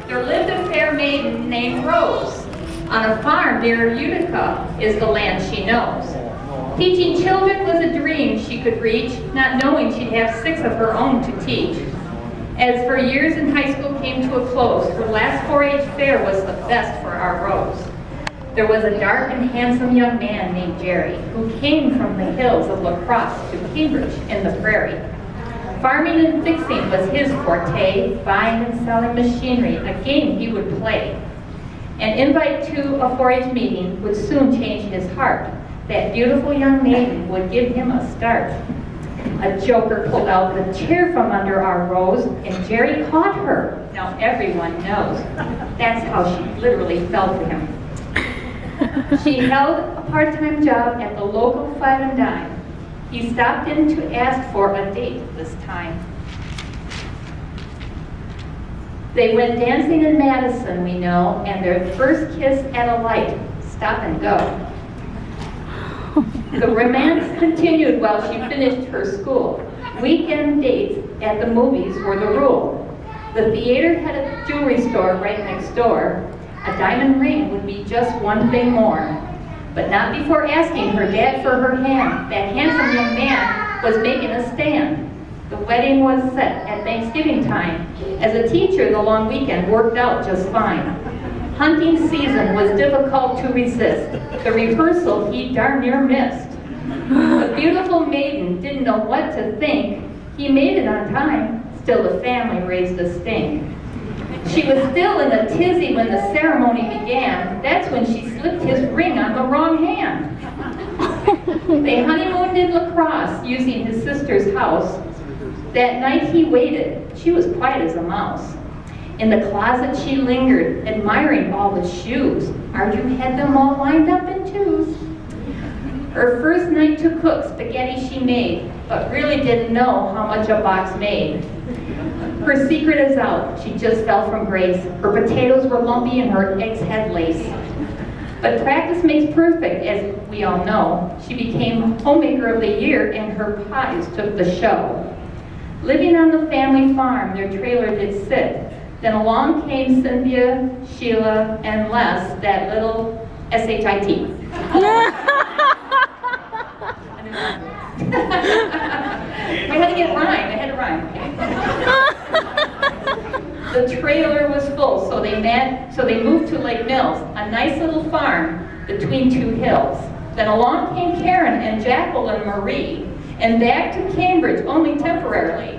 There lived a fair maiden named Rose. On a farm near Utica is the land she knows. Teaching children was a dream she could reach, not knowing she'd have 6 of her own to teach. As her years in high school came to a close, her last 4-H fair was the best for our Rose. There was a dark and handsome young man named Jerry, who came from the hills of La Crosse to Cambridge in the prairie. Farming and fixing was his forte, buying and selling machinery, a game he would play. An invite to a 4-H meeting would soon change his heart. That beautiful young maiden would give him a start. A joker pulled out the chair from under our Rose, and Jerry caught her. Now everyone knows. That's how she literally fell for him. She held a part-time job at the local 5 and Dime. He stopped in to ask for a date this time. They went dancing in Madison, we know, and their first kiss at a light, stop and go. The romance continued while she finished her school. Weekend dates at the movies were the rule. The theater had a jewelry store right next door. A diamond ring would be just one thing more. But not before asking her dad for her hand. That handsome young man was making a stand. The wedding was set at Thanksgiving time. As a teacher, the long weekend worked out just fine. Hunting season was difficult to resist. The rehearsal he darn near missed. The beautiful maiden didn't know what to think. He made it on time, still the family raised a stink. She was still in a tizzy when the ceremony began. That's when she slipped his ring on the wrong hand. They honeymooned in La Crosse using his sister's house. That night he waited. She was quiet as a mouse. In the closet she lingered, admiring all the shoes. Arju had them all lined up in twos. Her first night to cook spaghetti she made, but really didn't know how much a box made. Her secret is out, she just fell from grace. Her potatoes were lumpy and her eggs had lace. But practice makes perfect, as we all know. She became homemaker of the year and her pies took the show. Living on the family farm, their trailer did sit. Then along came Cynthia, Sheila, and Les, that little S-H-I-T. I had to get rhyme, I had to rhyme. The trailer was full, so they moved to Lake Mills, a nice little farm between 2 hills. Then along came Karen and Jackal and Marie, and back to Cambridge, only temporarily.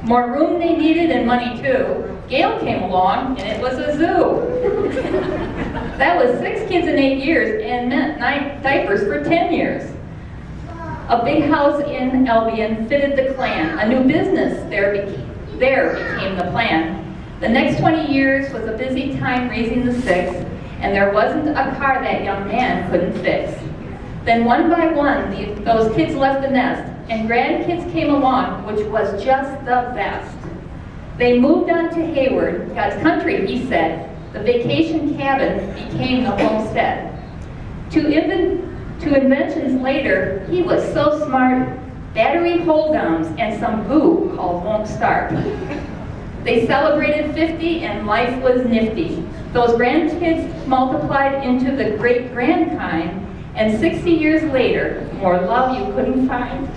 More room they needed and money too. Gail came along, and it was a zoo. That was 6 kids in 8 years, and meant 9 diapers for 10 years. A big house in Albion fitted the clan. A new business there became the plan. The next 20 years was a busy time raising the 6, and there wasn't a car that young man couldn't fix. Then one by one, those kids left the nest, and grandkids came along, which was just the best. They moved on to Hayward, God's country, he said. The vacation cabin became the homestead. To inventions later, he was so smart, battery hold-downs and some goo called won't start. They celebrated 50 and life was nifty. Those grandkids multiplied into the great-grand kind, and 60 years later, more love you couldn't find.